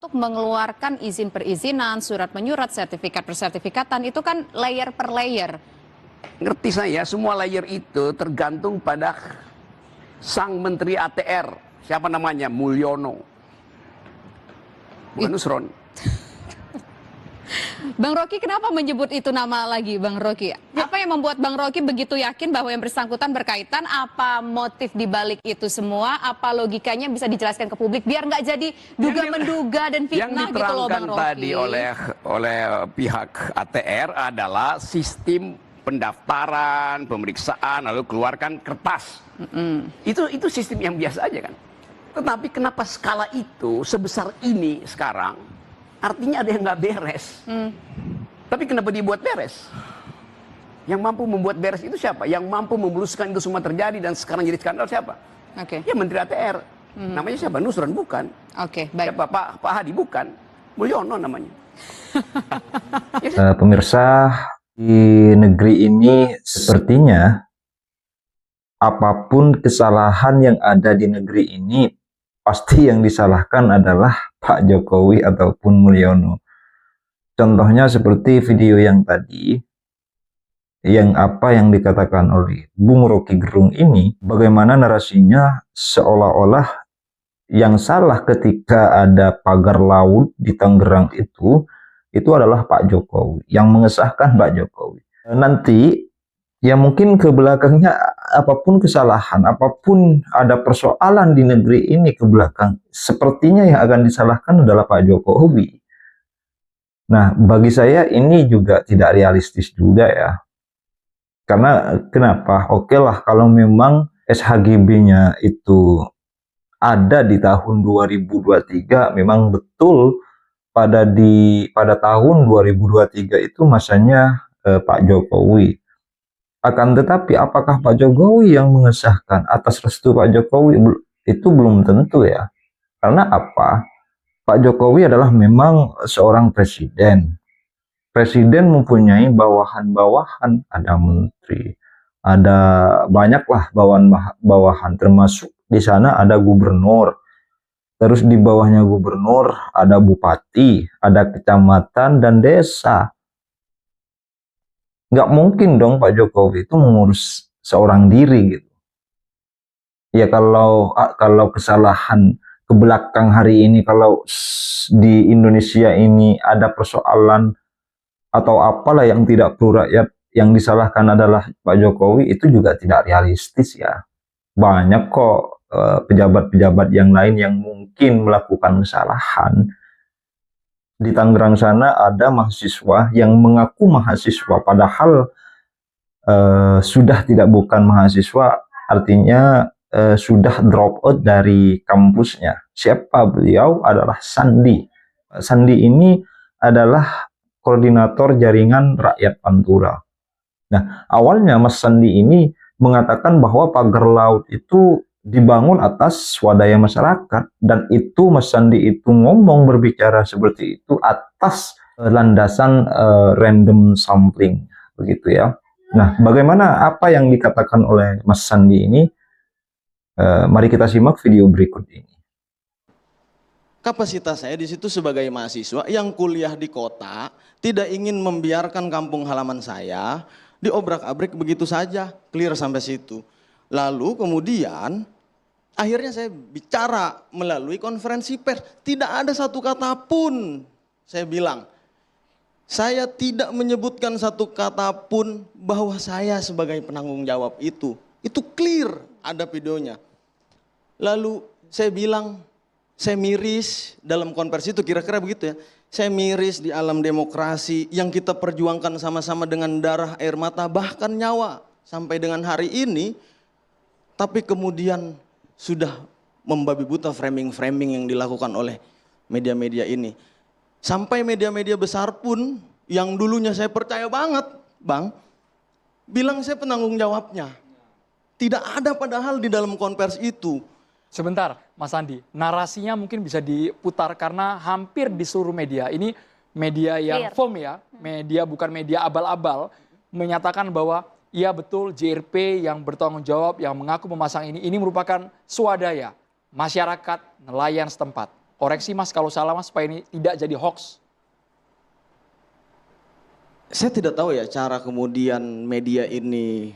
Untuk mengeluarkan izin perizinan, surat menyurat, sertifikat persertifikatan itu kan layer per layer. Ngerti saya, semua layer itu tergantung pada sang menteri ATR. Siapa namanya? Mulyono. Bukan Nusron. Bang Rocky kenapa menyebut itu nama lagi, Bang Rocky? Apa yang membuat Bang Rocky begitu yakin bahwa yang bersangkutan berkaitan? Apa motif dibalik itu semua? Apa logikanya bisa dijelaskan ke publik biar nggak jadi duga-menduga dan fitnah gitu loh, Bang Rocky? Yang diterangkan tadi oleh pihak ATR adalah sistem pendaftaran, pemeriksaan, lalu keluarkan kertas. Itu sistem yang biasa aja kan. Tetapi kenapa skala itu sebesar ini sekarang? Artinya ada yang nggak beres. Tapi kenapa dibuat beres? Yang mampu membuat beres itu siapa? Yang mampu memuluskan itu semua terjadi dan sekarang jadi skandal siapa? Ya Menteri ATR. Namanya siapa? Nusron bukan. Baik. Siapa? Pak Hadi bukan. Mulyono namanya. Pemirsa, di negeri ini sepertinya apapun kesalahan yang ada di negeri ini pasti yang disalahkan adalah Pak Jokowi ataupun Mulyono. Contohnya seperti video yang tadi, yang dikatakan oleh Bung Rocky Gerung ini, bagaimana narasinya seolah-olah yang salah ketika ada pagar laut di Tangerang itu adalah Pak Jokowi, yang mengesahkan Pak Jokowi. Nanti ya mungkin ke belakangnya apapun kesalahan, apapun ada persoalan di negeri ini ke belakang, sepertinya yang akan disalahkan adalah Pak Jokowi. Nah, bagi saya ini juga tidak realistis juga ya. Karena kenapa? Oke lah kalau memang SHGB-nya itu ada di tahun 2023, memang betul pada tahun 2023 itu masanya Pak Jokowi. Akan tetapi apakah Pak Jokowi yang mengesahkan atas restu Pak Jokowi? Itu belum tentu ya. Karena apa? Pak Jokowi adalah memang seorang presiden. Presiden mempunyai bawahan-bawahan, ada menteri, ada banyaklah bawahan, termasuk di sana ada gubernur. Terus di bawahnya gubernur ada bupati, ada kecamatan dan desa. Nggak mungkin dong Pak Jokowi itu mengurus seorang diri gitu. Ya kalau kesalahan ke belakang hari ini, kalau di Indonesia ini ada persoalan atau apalah yang tidak perlu rakyat, yang disalahkan adalah Pak Jokowi, itu juga tidak realistis ya. Banyak kok pejabat-pejabat yang lain yang mungkin melakukan kesalahan. Di Tangerang sana ada mahasiswa yang mengaku mahasiswa padahal sudah bukan mahasiswa, artinya sudah drop out dari kampusnya. Siapa beliau? Adalah Sandi. Sandi ini adalah koordinator jaringan rakyat Pantura. Nah, awalnya Mas Sandi ini mengatakan bahwa pagar laut itu dibangun atas swadaya masyarakat, dan itu Mas Sandi itu berbicara seperti itu atas landasan random sampling, begitu ya. Nah, bagaimana apa yang dikatakan oleh Mas Sandi ini? Mari kita simak video berikut ini. Kapasitas saya di situ sebagai mahasiswa yang kuliah di kota, tidak ingin membiarkan kampung halaman saya diobrak-abrik begitu saja, clear sampai situ. Lalu kemudian akhirnya saya bicara melalui konferensi pers, tidak ada satu kata pun saya bilang. Saya tidak menyebutkan satu kata pun bahwa saya sebagai penanggung jawab itu. Itu clear, ada videonya. Lalu saya bilang, saya miris dalam konversi itu, kira-kira begitu ya. Saya miris di alam demokrasi yang kita perjuangkan sama-sama dengan darah, air mata, bahkan nyawa. Sampai dengan hari ini, tapi kemudian sudah membabi buta framing-framing yang dilakukan oleh media-media ini. Sampai media-media besar pun yang dulunya saya percaya banget, Bang, bilang saya penanggung jawabnya. Tidak ada padahal di dalam konversi itu. Sebentar, Mas Andi, narasinya mungkin bisa diputar karena hampir di seluruh media, ini media yang firm ya, media bukan media abal-abal, menyatakan bahwa iya betul JRP yang bertanggung jawab, yang mengaku memasang ini merupakan swadaya masyarakat nelayan setempat. Koreksi Mas kalau salah Mas, supaya ini tidak jadi hoax. Saya tidak tahu ya cara kemudian media ini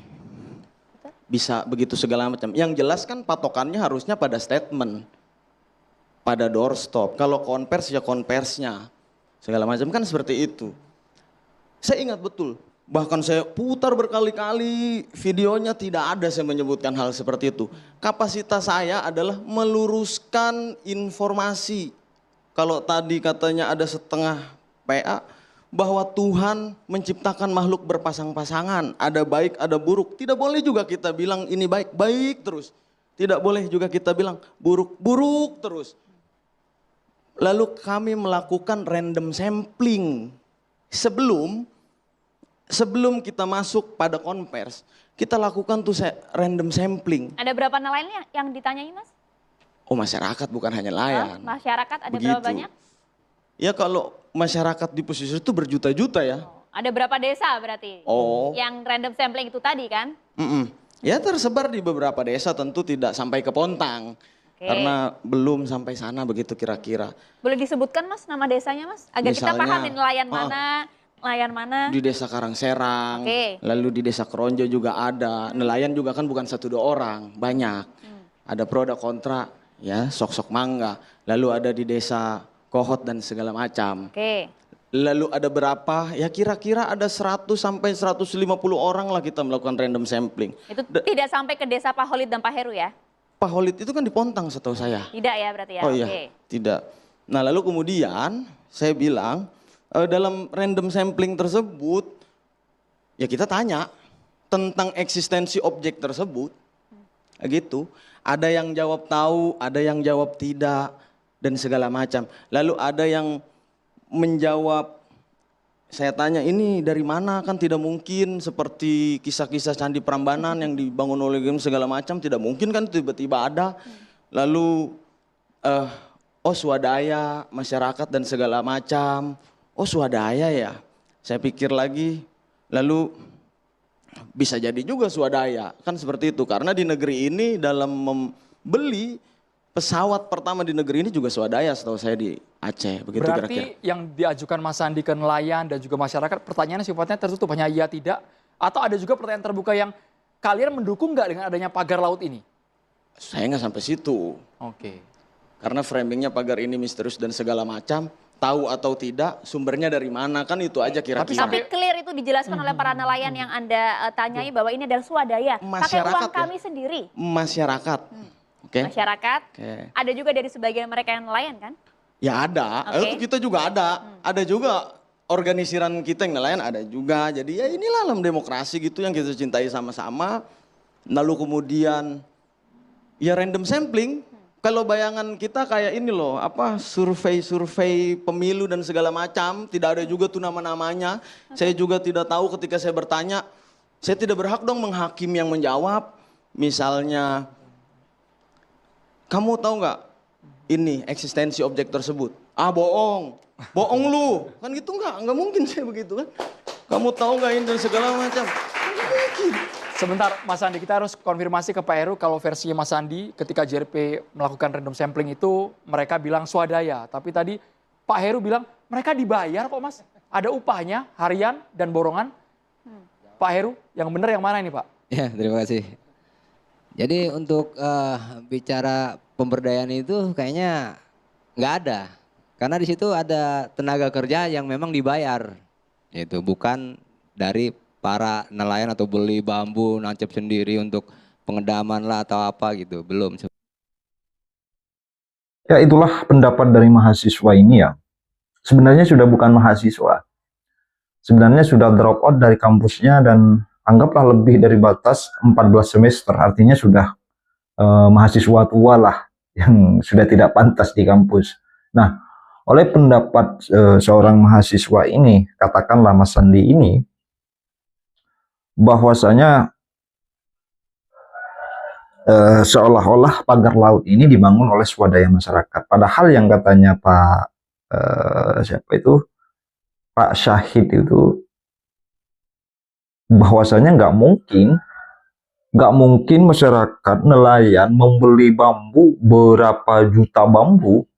bisa begitu segala macam. Yang jelas kan patokannya harusnya pada statement, pada doorstop. Kalau konvers ya konversnya, segala macam kan seperti itu. Saya ingat betul, bahkan saya putar berkali-kali videonya, tidak ada saya menyebutkan hal seperti itu. Kapasitas saya adalah meluruskan informasi. Kalau tadi katanya ada setengah PA, bahwa Tuhan menciptakan makhluk berpasang-pasangan, ada baik, ada buruk. Tidak boleh juga kita bilang ini baik, baik terus. Tidak boleh juga kita bilang buruk, buruk terus. Lalu kami melakukan random sampling. Sebelum kita masuk pada konvers, kita lakukan tuh random sampling. Ada berapa nelayan yang ditanyai Mas? Oh, masyarakat bukan hanya nelayan. Masyarakat ada Begitu. berapa banyak? Ya kalau masyarakat di pesisir itu berjuta-juta ya. Ada berapa desa berarti? Oh. Yang random sampling itu tadi kan? Ya tersebar di beberapa desa, tentu tidak sampai ke Pontang. Oke. Karena belum sampai sana begitu kira-kira. Boleh disebutkan Mas nama desanya Mas? Agar kita Misalnya, pahamin nelayan mana? Di desa Karangserang, Oke. lalu di desa Keronjo juga ada. Nelayan juga kan bukan 1-2 orang, banyak. Ada pro ada kontra, ya sok-sok mangga. Lalu ada di desa Kohot dan segala macam. Oke. Lalu ada berapa? Ya kira-kira ada 100 sampai 150 orang lah kita melakukan random sampling. Itu tidak sampai ke desa Pak Holid dan Pak Heru ya? Pak Holid itu kan di Pontang setahu saya. Tidak ya berarti ya? Oh iya, Oke. tidak. Nah lalu kemudian saya bilang dalam random sampling tersebut ya kita tanya tentang eksistensi objek tersebut. Gitu. Ada yang jawab tahu, ada yang jawab tidak dan segala macam. Lalu ada yang menjawab, saya tanya ini dari mana, kan tidak mungkin seperti kisah-kisah Candi Prambanan yang dibangun oleh segala macam, tidak mungkin kan tiba-tiba ada. Lalu oh swadaya masyarakat dan segala macam. Oh swadaya ya, saya pikir lagi, lalu bisa jadi juga swadaya, kan seperti itu. Karena di negeri ini dalam membeli pesawat pertama di negeri ini juga swadaya setahu saya di Aceh, begitu Berarti kira-kira. yang diajukan Mas Sandi ke nelayan dan juga masyarakat, pertanyaannya sifatnya tertutup, hanya iya tidak? Atau ada juga pertanyaan terbuka yang kalian mendukung nggak dengan adanya pagar laut ini? Saya nggak sampai situ, Oke. karena framingnya pagar ini misterius dan segala macam. Tahu atau tidak, sumbernya dari mana, kan itu aja kira-kira. Tapi clear itu dijelaskan oleh para nelayan yang Anda tanyai bahwa ini adalah swadaya. Pakai Masyarakat uang ya? kami sendiri. Masyarakat, oke? Masyarakat. Oke. Ada juga dari sebagian mereka yang nelayan kan? Ya ada, Oke. itu kita juga ada. Ada juga organisasiran kita yang nelayan ada juga. Jadi ya inilah dalam demokrasi gitu yang kita cintai sama-sama. Lalu kemudian ya random sampling. Kalau bayangan kita kayak ini loh, apa survei pemilu dan segala macam, tidak ada juga tuh nama-namanya. Saya juga tidak tahu ketika saya bertanya, saya tidak berhak dong menghakimi yang menjawab. Misalnya, kamu tahu nggak ini eksistensi objek tersebut? Ah bohong lu, kan gitu nggak mungkin saya begitu kan. Kamu tahu nggak ini dan segala macam, nggak mungkin. Sebentar Mas Sandi, kita harus konfirmasi ke Pak Heru kalau versinya Mas Sandi ketika JRP melakukan random sampling itu mereka bilang swadaya. Tapi tadi Pak Heru bilang mereka dibayar kok Mas. Ada upahnya harian dan borongan. Pak Heru, yang benar yang mana ini Pak? Ya, terima kasih. Jadi untuk bicara pemberdayaan itu kayaknya nggak ada. Karena di situ ada tenaga kerja yang memang dibayar. Itu bukan dari para nelayan atau beli bambu nancep sendiri untuk pengedaman lah atau apa gitu, belum. Ya itulah pendapat dari mahasiswa ini ya. Sebenarnya sudah bukan mahasiswa. Sebenarnya sudah drop out dari kampusnya dan anggaplah lebih dari batas 14 semester. Artinya sudah mahasiswa tua lah yang sudah tidak pantas di kampus. Nah, oleh pendapat seorang mahasiswa ini, katakanlah Mas Sandi ini, bahwasanya seolah-olah pagar laut ini dibangun oleh swadaya masyarakat. Padahal yang katanya Pak Pak Syahid itu bahwasanya nggak mungkin masyarakat nelayan membeli bambu berapa juta bambu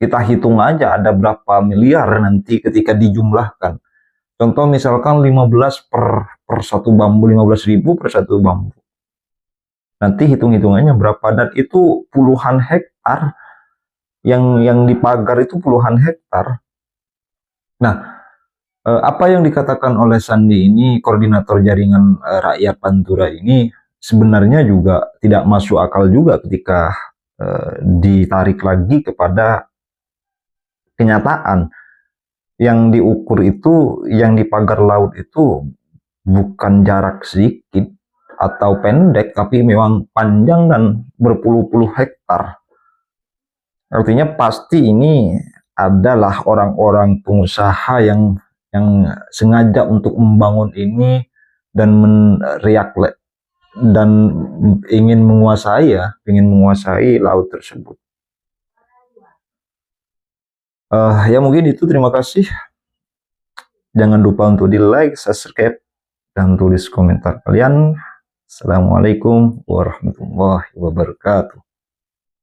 kita hitung aja ada berapa miliar nanti ketika dijumlahkan. Contoh misalkan 15 per satu bambu, 15.000 per satu bambu. Nanti hitung-hitungannya berapa, dan itu puluhan hektar yang dipagar itu puluhan hektar. Nah, apa yang dikatakan oleh Sandi ini, koordinator jaringan rakyat Pantura ini, sebenarnya juga tidak masuk akal juga ketika ditarik lagi kepada kenyataan. Yang diukur itu, yang di pagar laut itu bukan jarak sedikit atau pendek, tapi memang panjang dan berpuluh-puluh hektar. Artinya pasti ini adalah orang-orang pengusaha yang sengaja untuk membangun ini dan dan ingin menguasai laut tersebut. Ya mungkin itu, terima kasih. Jangan lupa untuk di like, subscribe, dan tulis komentar kalian. Assalamualaikum warahmatullahi wabarakatuh.